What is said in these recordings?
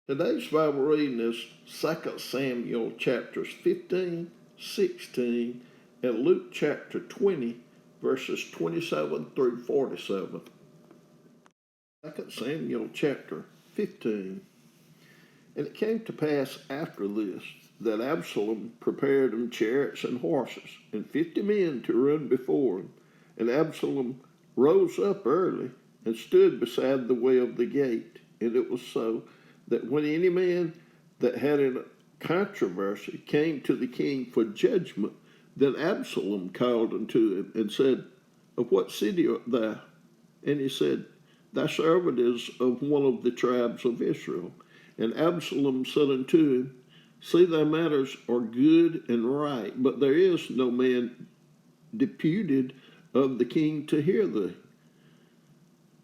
Today's Bible reading is 2 Samuel chapters 15, 16, and Luke chapter 20, verses 27 through 47. 2 Samuel chapter 15. And it came to pass after this that Absalom prepared him chariots and horses, and 50 men to run before him. And Absalom rose up early and stood beside the way of the gate. And it was so that when any man that had a controversy came to the king for judgment, then Absalom called unto him and said, Of what city art thou? And he said, Thy servant is of one of the tribes of Israel. And Absalom said unto him, See, thy matters are good and right, but there is no man deputed of the king to hear thee.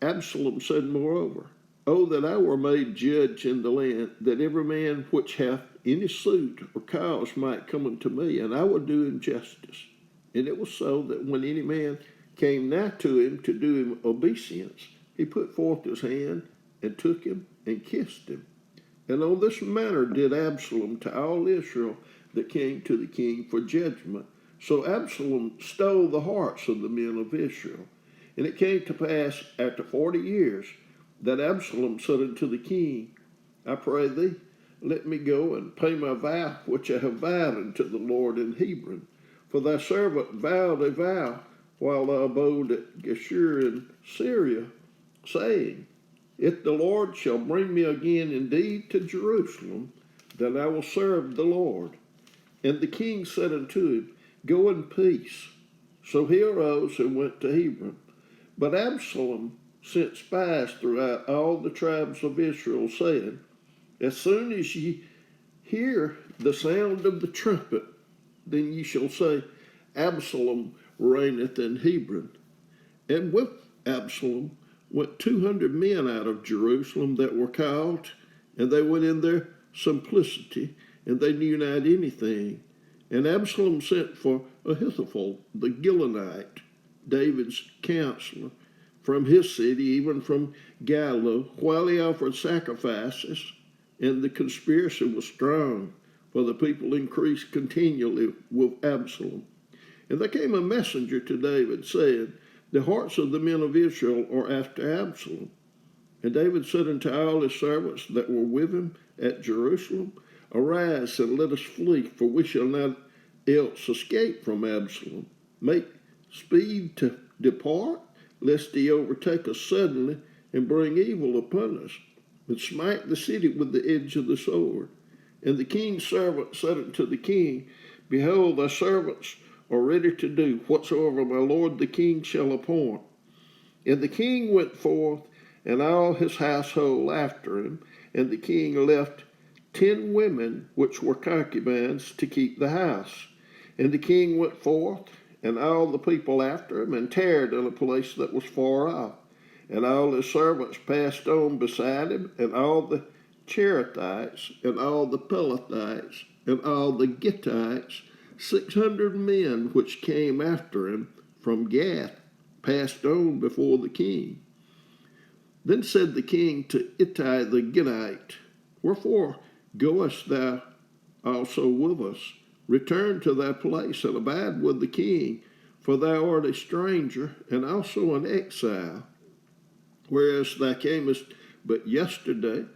Absalom said moreover, Oh, that I were made judge in the land, that every man which hath any suit or cause might come unto me, and I would do him justice. And it was so that when any man came nigh to him to do him obeisance, he put forth his hand and took him and kissed him. And on this manner did Absalom to all Israel that came to the king for judgment. So Absalom stole the hearts of the men of Israel. And it came to pass after 40 years that Absalom said unto the king, I pray thee, let me go and pay my vow which I have vowed unto the Lord in Hebron. For thy servant vowed a vow while I abode at Geshur in Syria, saying, If the Lord shall bring me again indeed to Jerusalem, then I will serve the Lord. And the king said unto him, Go in peace. So he arose and went to Hebron. But Absalom sent spies throughout all the tribes of Israel, saying, As soon as ye hear the sound of the trumpet, then ye shall say, Absalom reigneth in Hebron. And with Absalom went 200 men out of Jerusalem that were called, and they went in their simplicity, and they knew not anything. And Absalom sent for Ahithophel the Gilonite, David's counselor, from his city, even from Galilee, while he offered sacrifices, and the conspiracy was strong, for the people increased continually with Absalom. And there came a messenger to David, saying, The hearts of the men of Israel are after Absalom. And David said unto all his servants that were with him at Jerusalem, Arise and let us flee, for we shall not else escape from Absalom. Make speed to depart, lest he overtake us suddenly and bring evil upon us, and smite the city with the edge of the sword. And the king's servant said unto the king, Behold, thy servants are ready to do whatsoever my lord the king shall appoint. And the king went forth, and all his household after him, and the king left 10 women which were concubines to keep the house. And the king went forth, and all the people after him, and tarried in a place that was far off. And all his servants passed on beside him, and all the Cherethites, and all the Pelethites, and all the Gittites, 600 men which came after him from Gath, passed on before the king. Then said the king to Ittai the Gittite, Wherefore goest thou also with us? Return to thy place and abide with the king, for thou art a stranger and also an exile. Whereas thou camest but yesterday,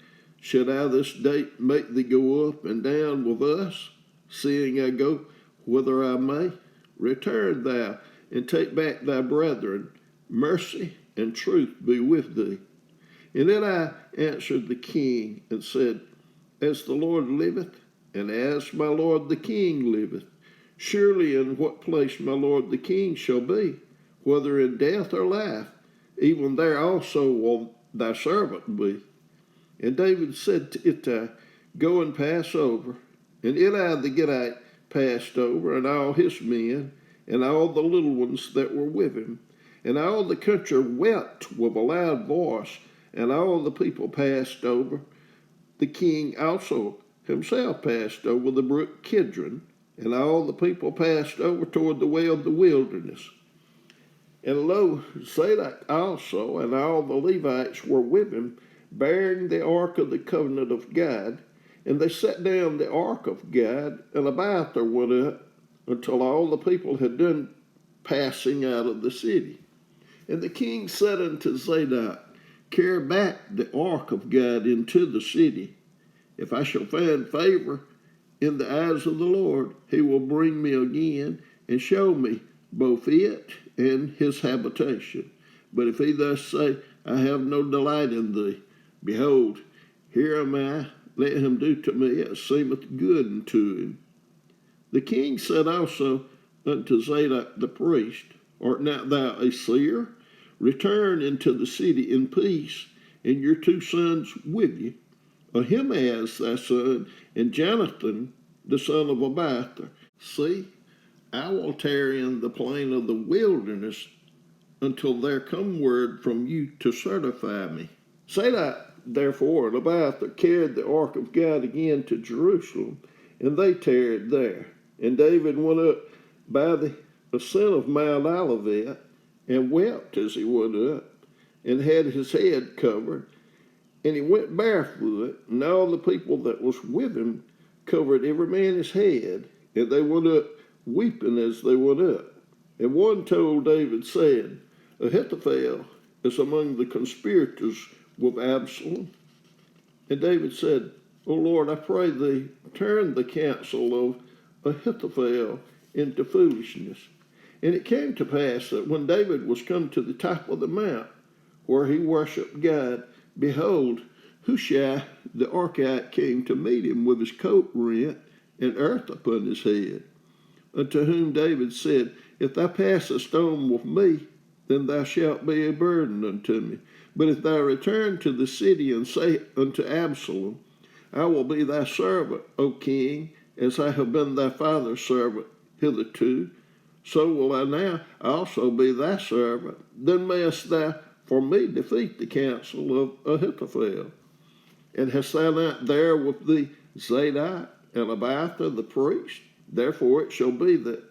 should I this day make thee go up and down with us, seeing I go whither I may? Return thou and take back thy brethren. Mercy and truth be with thee. And then I answered the king and said, As the Lord liveth, and as my lord the king liveth, surely in what place my lord the king shall be, whether in death or life, even there also will thy servant be. And David said to Ittai, Go and pass over. And Ittai the Gittite passed over, and all his men, and all the little ones that were with him. And all the country wept with a loud voice, and all the people passed over. The king also himself passed over the brook Kidron, and all the people passed over toward the way of the wilderness. And lo, Zadok also and all the Levites were with him, bearing the ark of the covenant of God. And they set down the ark of God, and Abiathar went up until all the people had done passing out of the city. And the king said unto Zadok, carry back the ark of God into the city. If I shall find favor in the eyes of the Lord, he will bring me again and show me both it and his habitation. But if he thus say, I have no delight in thee, behold, here am I, let him do to me as seemeth good unto him. The king said also unto Zadok the priest, art not thou a seer? Return into the city in peace, and your two sons with you, Ahimaaz thy son, and Jonathan the son of Abiathar. See, I will tarry in the plain of the wilderness until there come word from you to certify me. Zadok therefore and Abiathar carried the ark of God again to Jerusalem, and they tarried there. And David went up by the ascent of Mount Olivet, and wept as he went up, and had his head covered, and he went barefoot, and all the people that was with him covered every man his head, and they went up weeping as they went up. And one told David, saying, Ahithophel is among the conspirators with Absalom. And David said, O Lord, I pray thee, turn the counsel of Ahithophel into foolishness. And it came to pass that when David was come to the top of the mount, where he worshipped God, behold, Hushai the Archite came to meet him with his coat rent and earth upon his head. Unto whom David said, If thou passest on with me, then thou shalt be a burden unto me. But if thou return to the city and say unto Absalom, I will be thy servant, O king, as I have been thy father's servant hitherto, so will I now also be thy servant. Then mayest thou for me defeat the counsel of Ahithophel. And hast thou not there with thee Zadok and Abiathar the priest? Therefore it shall be that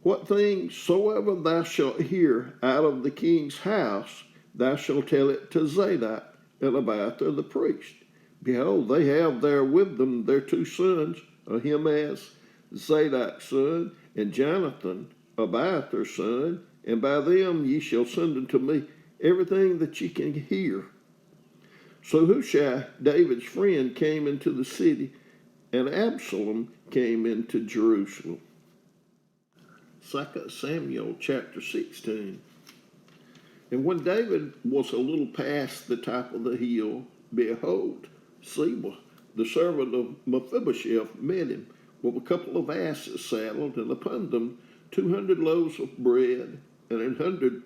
what things soever thou shalt hear out of the king's house, thou shalt tell it to Zadok and Abiathar the priest. Behold, they have there with them their two sons, Ahimaaz, Zadok's son, and Jonathan, Abiathar's son, and by them ye shall send unto me everything that ye can hear. So Hushai, David's friend, came into the city, and Absalom came into Jerusalem. 2 Samuel chapter 16. And when David was a little past the top of the hill, behold, Ziba, the servant of Mephibosheth, met him with a couple of asses saddled, and upon them 200 loaves of bread, and 100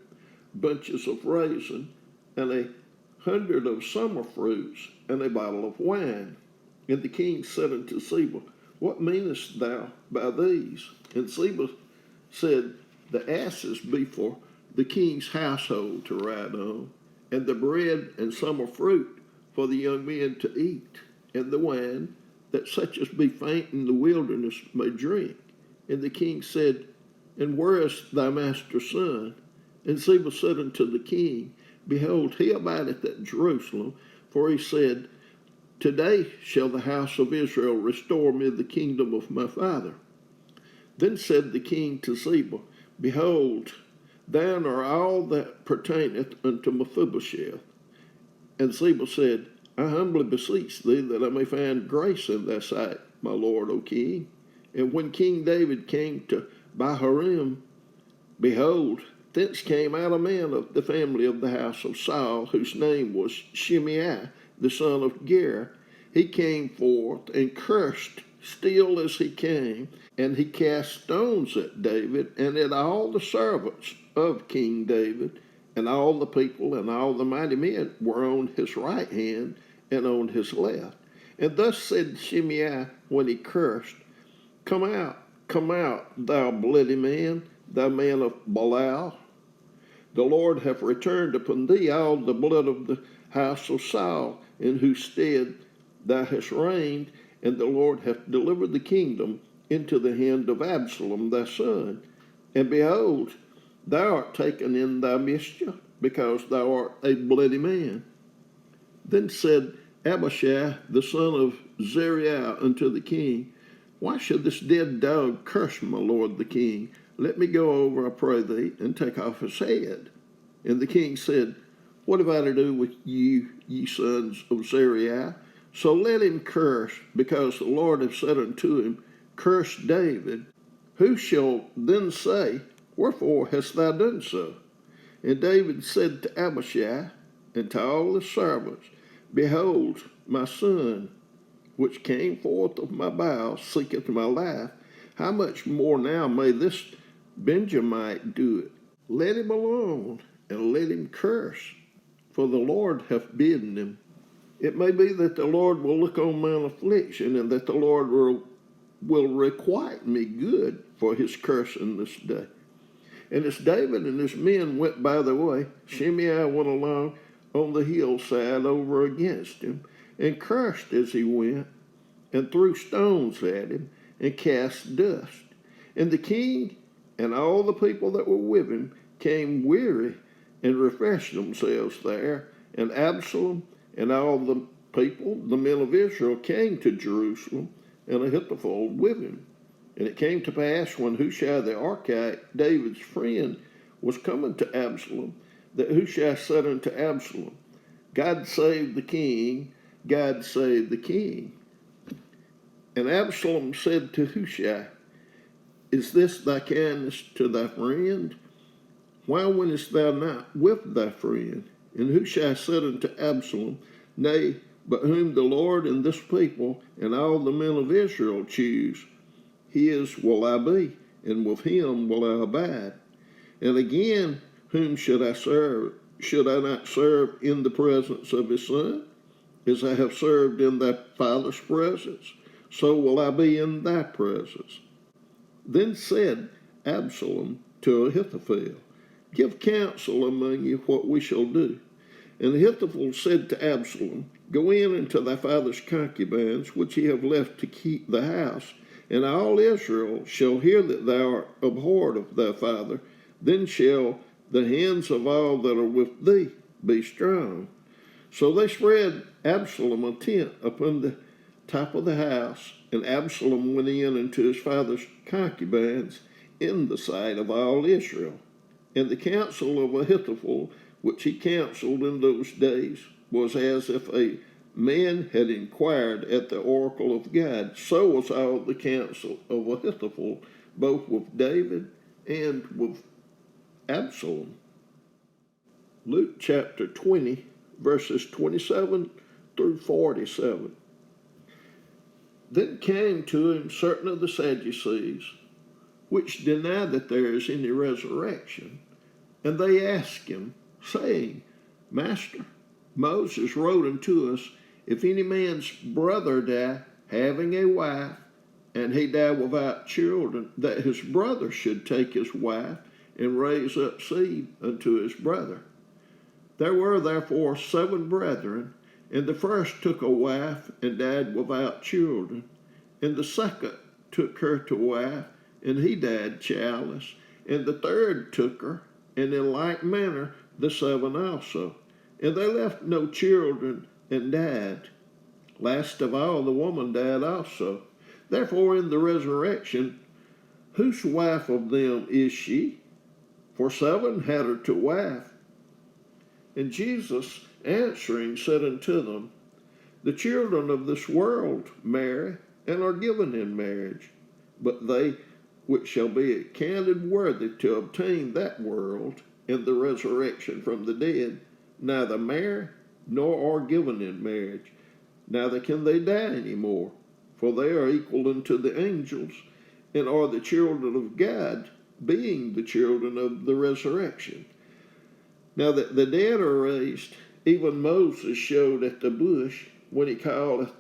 bunches of raisin, and 100 of summer fruits, and a bottle of wine. And the king said unto Ziba, What meanest thou by these? And Ziba said, The asses be for the king's household to ride on, and the bread and summer fruit for the young men to eat, and the wine, that such as be faint in the wilderness may drink. And the king said, And where is thy master's son? And Ziba said unto the king, Behold, he abideth at Jerusalem, for he said, Today shall the house of Israel restore me the kingdom of my father. Then said the king to Ziba, Behold, thine are all that pertaineth unto Mephibosheth. And Ziba said, I humbly beseech thee that I may find grace in thy sight, my lord, O king. And when King David came to Bahurim, behold, thence came out a man of the family of the house of Saul, whose name was Shimei, the son of Gera. He came forth and cursed still as he came, and he cast stones at David and at all the servants of King David, and all the people and all the mighty men were on his right hand and on his left. And thus said Shimei when he cursed, Come out, thou bloody man, thou man of Belial. The Lord hath returned upon thee all the blood of the house of Saul, in whose stead thou hast reigned, and the Lord hath delivered the kingdom into the hand of Absalom thy son. And behold, thou art taken in thy mischief, because thou art a bloody man. Then said Abishai, the son of Zeruiah, unto the king, Why should this dead dog curse my lord the king? Let me go over, I pray thee, and take off his head. And the king said, What have I to do with you, ye sons of Zeruiah? So let him curse, because the Lord hath said unto him, Curse David. Who shall then say, Wherefore hast thou done so? And David said to Abishai and to all his servants, Behold, my son, which came forth of my bowels, seeketh my life. How much more now may this Benjamite do it? Let him alone, and let him curse, for the Lord hath bidden him. It may be that the Lord will look on mine affliction, and that the Lord will requite me good for his cursing this day. And as David and his men went by the way, Shimei went along on the hillside over against him, and cursed as he went, and threw stones at him, and cast dust. And the king and all the people that were with him came weary and refreshed themselves there. And Absalom and all the people, the men of Israel, came to Jerusalem, and Ahithophel with him. And it came to pass, when Hushai the Archite, David's friend, was coming to Absalom, that Hushai said unto Absalom, God save the king, God save the king. And Absalom said to Hushai, Is this thy kindness to thy friend? Why wentest thou not with thy friend? And Hushai said unto Absalom, Nay, but whom the Lord and this people and all the men of Israel choose, his will I be, and with him will I abide. And again, whom should I serve? Should I not serve in the presence of his son? As I have served in thy father's presence, so will I be in thy presence. Then said Absalom to Ahithophel, Give counsel among you what we shall do. And Ahithophel said to Absalom, Go in unto thy father's concubines, which ye have left to keep the house, and all Israel shall hear that thou art abhorred of thy father. Then shall the hands of all that are with thee be strong. So they spread Absalom a tent upon the top of the house, and Absalom went in unto his father's concubines in the sight of all Israel. And the counsel of Ahithophel, which he counseled in those days, was as if a man had inquired at the oracle of God. So was all the counsel of Ahithophel, both with David and with Absalom. Luke chapter 20, verses 27 through 47. Then came to him certain of the Sadducees, which deny that there is any resurrection. And they asked him, saying, Master, Moses wrote unto us, if any man's brother die, having a wife, and he die without children, that his brother should take his wife and raise up seed unto his brother. There were therefore 7 brethren, and the first took a wife and died without children, and the second took her to wife, and he died childless, and the third took her, and in like manner the 7 also. And they left no children, and died. Last of all, the woman died also. Therefore in the resurrection, whose wife of them is she? For 7 had her to wife. And Jesus answering said unto them, The children of this world marry, and are given in marriage, but they which shall be accounted worthy to obtain that world and the resurrection from the dead, neither marry nor are given in marriage, neither can they die any more, for they are equal unto the angels, and are the children of God, being the children of the resurrection. Now that the dead are raised, even Moses showed at the bush, when he called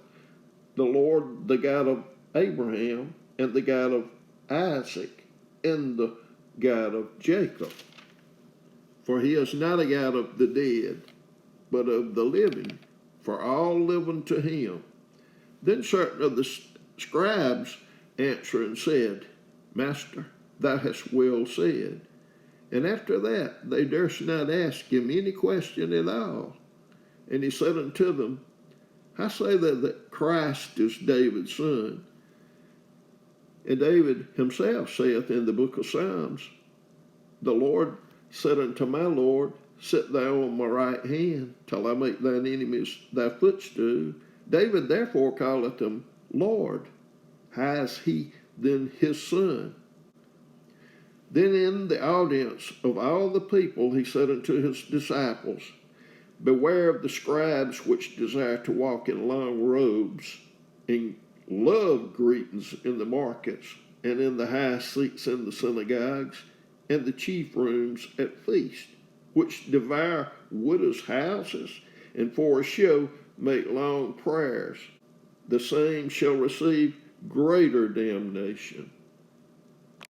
the Lord the God of Abraham, and the God of Isaac, and the God of Jacob. For he is not a God of the dead, but of the living, for all live unto him. Then certain of the scribes answered and said, Master, thou hast well said. And after that they durst not ask him any question at all. And he said unto them, I say that Christ is David's son. And David himself saith in the book of Psalms, the Lord said unto my Lord, sit thou on my right hand, till I make thine enemies thy footstool. David therefore calleth him Lord. How is he then his son? Then in the audience of all the people he said unto his disciples, beware of the scribes which desire to walk in long robes, and love greetings in the markets, and in the high seats in the synagogues, and the chief rooms at feast, which devour widows' houses, and for a show make long prayers. The same shall receive greater damnation.